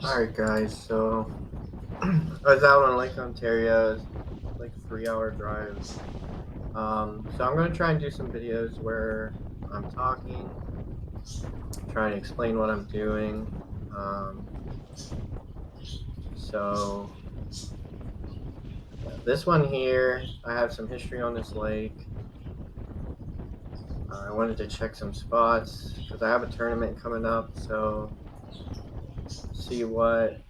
Alright guys, so I was out on Lake Ontario. It's like a 3 hour drive. So I'm gonna try and do some videos where I'm talking, trying to explain what I'm doing. Um, so this one here, I have some history on this lake. I wanted to check some spots because I have a tournament coming up. So see what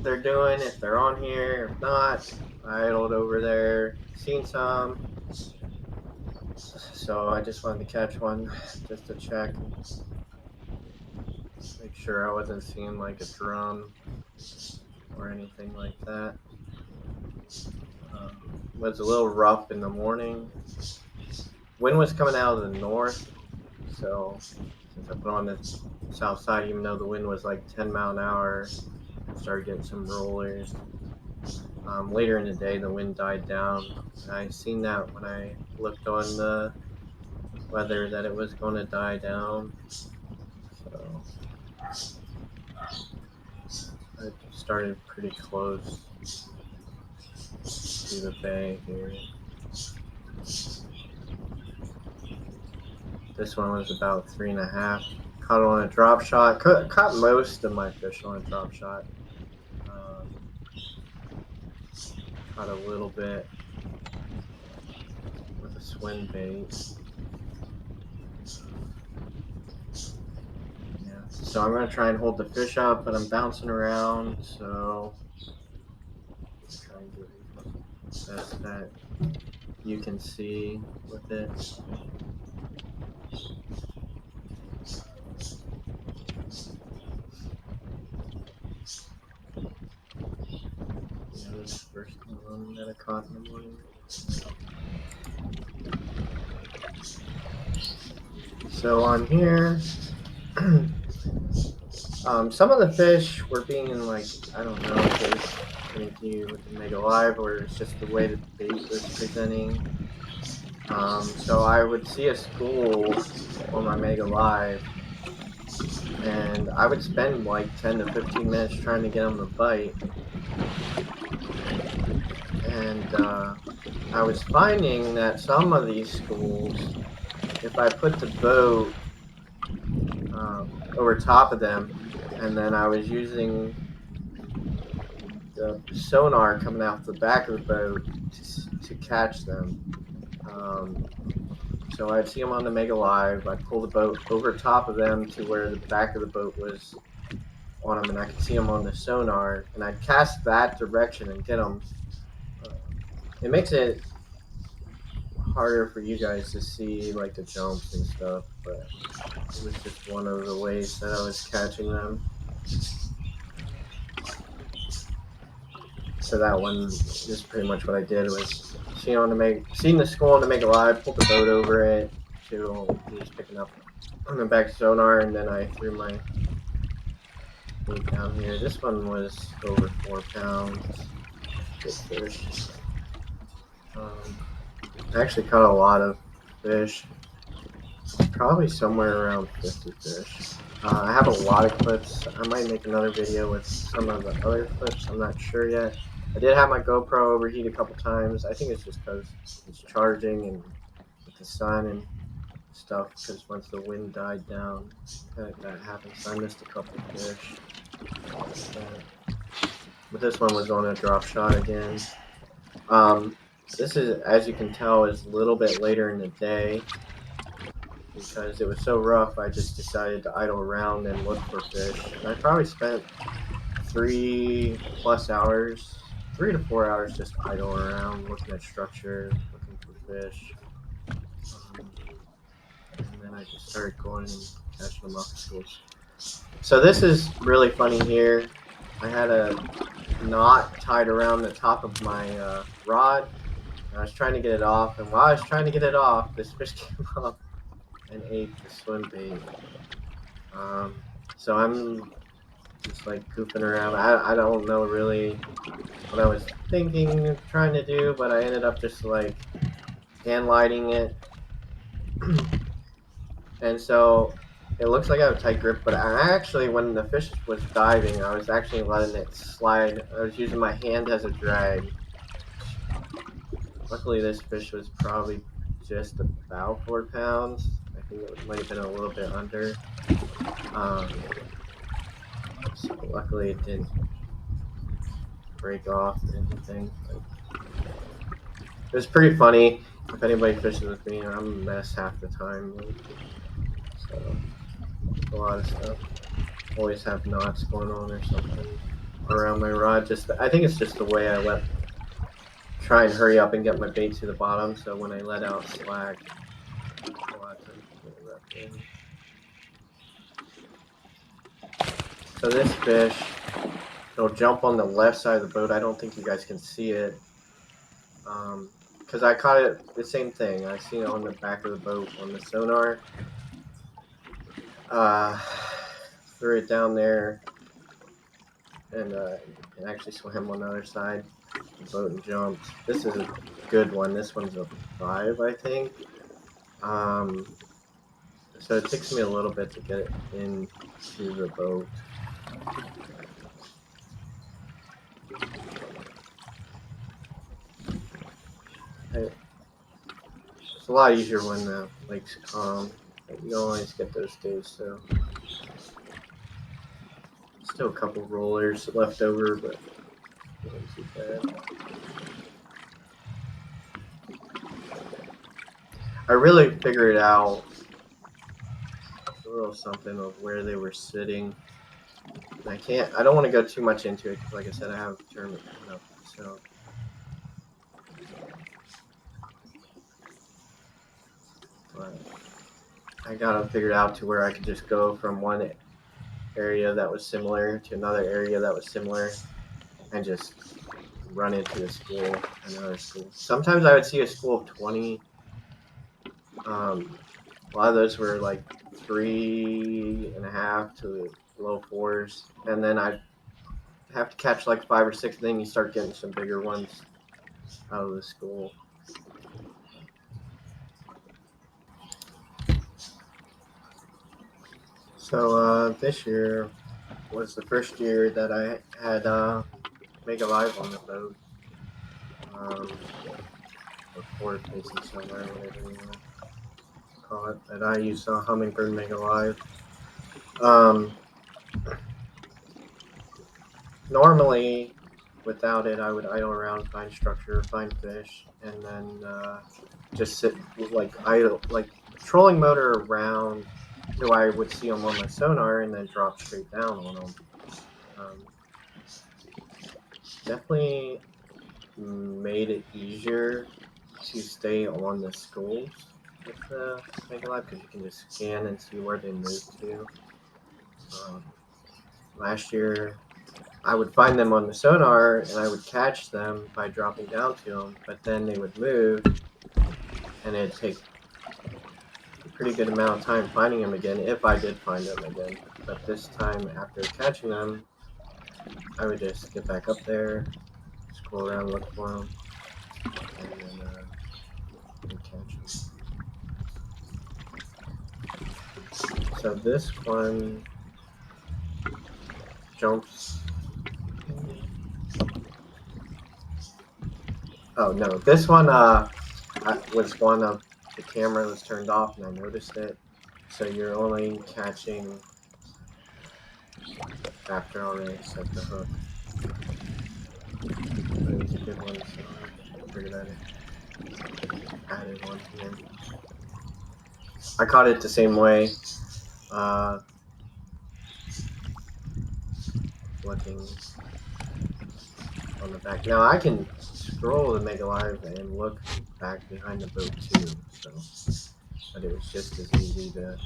they're doing, if they're on here, if not. I idled over there, seen some. So I just wanted to catch one just to check and make sure I wasn't seeing like a drum or anything like that. It was a little rough in the morning. Wind was coming out of the north, so since I put on the south side, even though the wind was like 10 mile an hour, I started getting some rollers. Later in the day, the wind died down. I seen that when I looked on the weather that it was going to die down. So I started pretty close to the bay here. This one was about 3.5. Caught on a drop shot. Caught most of my fish on a drop shot. Um, Caught a little bit with a swim bait. Yeah. So I'm gonna try and hold the fish up, but I'm bouncing around. So try and get the best that you can see with it. Yeah, this is the first one that I caught in the morning. So on here, some of the fish were being like, I don't know if it was finicky with the Mega Live or it's just the way the bait was presenting. So I would see a school on my Mega Live and I would spend like 10 to 15 minutes trying to get them to bite. And I was finding that some of these schools, if I put the boat over top of them, and then I was using the sonar coming out the back of the boat to catch them. So I'd see them on the Mega Live. I'd pull the boat over top of them to where the back of the boat was on them, and I could see them on the sonar, and I'd cast that direction and get them. It makes it harder for you guys to see like the jumps and stuff, but it was just one of the ways that I was catching them. So that one is pretty much what I did was seeing the school on the Mega Live, pulled the boat over it to he was picking up on the back sonar, and then I threw my bait down here. This one was over 4 pounds. Good fish. I actually caught a lot of fish. Probably somewhere around 50 fish. I have a lot of clips. I might make another video with some of the other clips. I'm not sure yet. I did have my GoPro overheat a couple times. I think it's just because it's charging and with the sun and stuff. Because once the wind died down, that happened. So I missed a couple fish. But this one was on a drop shot again. This is, as you can tell, is a little bit later in the day. Because it was so rough, I just decided to idle around and look for fish. And I probably spent 3+ hours, 3 to 4 hours just idle around, looking at structure, looking for fish. And then I just started going and catching them off the schools. So this is really funny here. I had a knot tied around the top of my rod. And I was trying to get it off. And while I was trying to get it off, this fish came up and ate the swim bait. So I'm just like goofing around. I don't know really what I was thinking of trying to do, but I ended up just like hand lighting it. And so It looks like I have a tight grip, but I actually, when the fish was diving, I was actually letting it slide. I was using my hand as a drag. Luckily, this fish was probably just about 4 pounds. I think it might have been a little bit under. So luckily, it didn't break off or anything. But it was pretty funny. If anybody fishes with me, I'm a mess half the time. So, a lot of stuff. Always have knots going on or something around my rod. I think it's just the way I try and hurry up and get my bait to the bottom. So when I let out slack, a lot of times you get wrapped in. So this fish, it'll jump on the left side of the boat. I don't think you guys can see it. Because I caught it the same thing. I seen it on the back of the boat on the sonar. Threw it down there and actually swam on the other side of the boat and jumped. This is a good one. This one's a 5, I think. So it takes me a little bit to get it into the boat. It's a lot easier when the lake's calm. But you don't always get those days, so. Still a couple rollers left over, but not too bad. I really figured out a little something of where they were sitting. And I don't want to go too much into it because, like I said, I have a tournament coming up. So, but I got it figured out to where I could just go from one area that was similar to another area that was similar and just run into a school, another school. Sometimes I would see a school of 20. A lot of those were like 3.5 to low 4s, and then I'd have to catch like 5 or 6. Then you start getting some bigger ones out of the school. So this year was the first year that I had Mega Live on the boat. Or forward facing somewhere, whatever you want to call it. But I used a Hummingbird Mega Live. Normally, without it, I would idle around, find structure, find fish, and then just sit like idle, like trolling motor around till I would see them on my sonar, and then drop straight down on them. Definitely made it easier to stay on the schools with the Mega Live because you can just scan and see where they move to. Last year, I would find them on the sonar and I would catch them by dropping down to them, but then they would move and it'd take a pretty good amount of time finding them again if I did find them again. But this time, after catching them, I would just get back up there, scroll around, look for them, and then catch them. So this one jumps. Oh no, this one was one of the camera was turned off and I noticed it. So you're only catching after already set the hook. But it's a good one, so I figured I added one here. I caught it the same way. Looking on the back. Now I can scroll the Mega Live and look back behind the boat too. So, but it was just as easy to.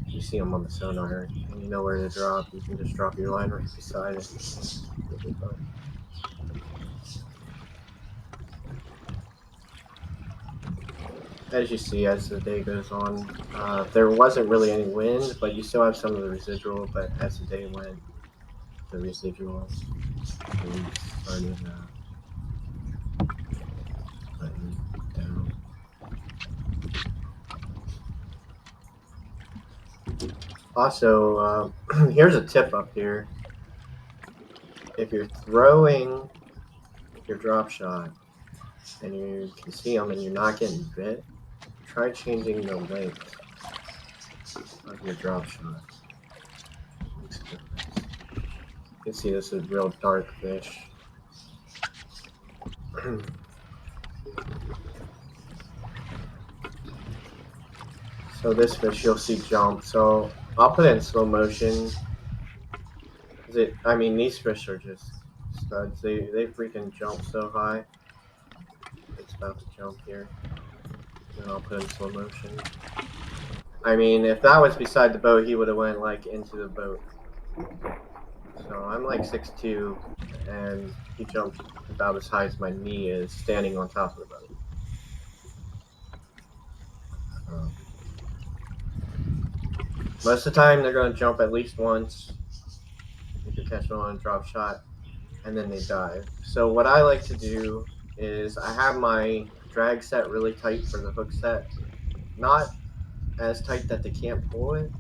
You see them on the sonar, and you know where to drop. You can just drop your line right beside it. It'll be fine. As you see, as the day goes on, there wasn't really any wind, but you still have some of the residual. But as the day went, the residual wind started letting down. Also, here's a tip up here. If you're throwing your drop shot and you can see them and you're not getting bit, try changing the length of your drop shot. Makes a difference. You can see this is real dark fish. So this fish you'll see jump. So I'll put it in slow motion. These fish are just studs. They freaking jump so high. It's about to jump here. And I'll put it in slow motion. I mean, if that was beside the boat, he would have went like into the boat. So I'm like 6'2", and he jumped about as high as my knee is, standing on top of the boat. Most of the time, they're going to jump at least once if you're catching on a drop shot, and then they dive. So what I like to do is I have my drag set really tight for the hook set. Not as tight that they can't pull it,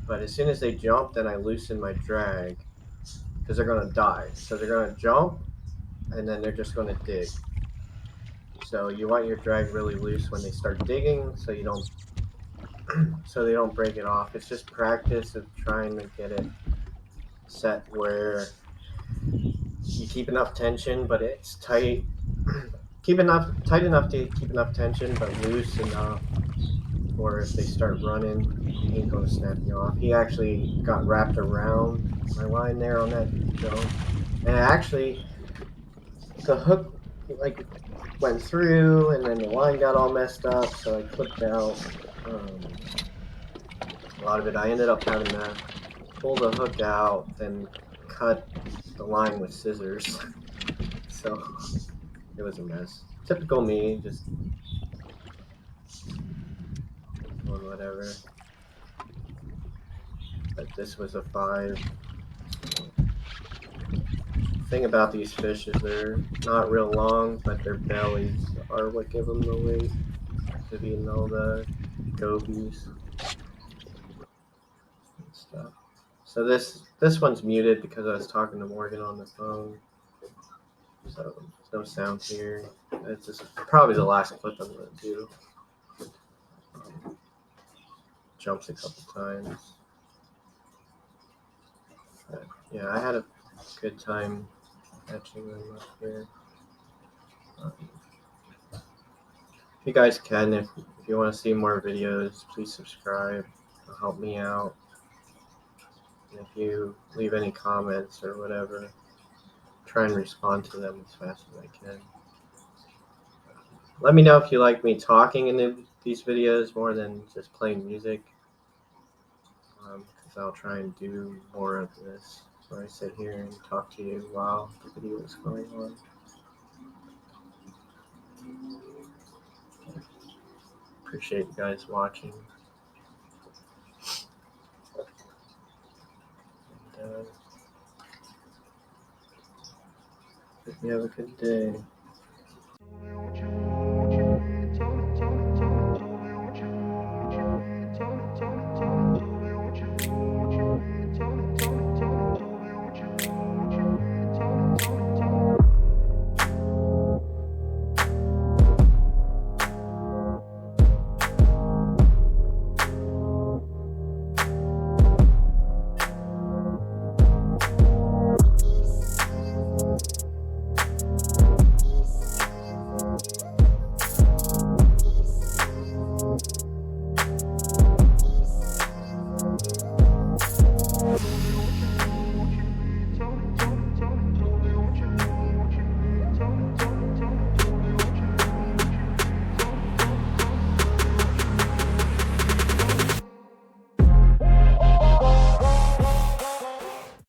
but as soon as they jump, then I loosen my drag because they're going to dive. So they're going to jump, and then they're just going to dig. So you want your drag really loose when they start digging, so they don't break it off. It's just practice of trying to get it set where you keep enough tension, but it's tight. Tight enough to keep enough tension, but loose enough, or if they start running, he ain't gonna snap you off. He actually got wrapped around my line there on that jump, and actually the hook like went through, and then the line got all messed up, so I clipped out a lot of it. I ended up having to pull the hook out, then cut the line with scissors. So it was a mess. Typical me, just doing whatever. But this was a 5. So the thing about these fish is they're not real long, but their bellies are what give them the weight of eating all the gobies and stuff. So this one's muted because I was talking to Morgan on the phone. So there's no sound here. It's just probably the last clip I'm gonna do. Jumps a couple times. But yeah, I had a good time catching them up here. If you guys can, if you want to see more videos, please subscribe. It'll help me out. And if you leave any comments or whatever, try and respond to them as fast as I can. Let me know if you like me talking in these videos more than just playing music, because I'll try and do more of this where I sit here and talk to you while the video is going on. Appreciate you guys watching. And hope you have a good day.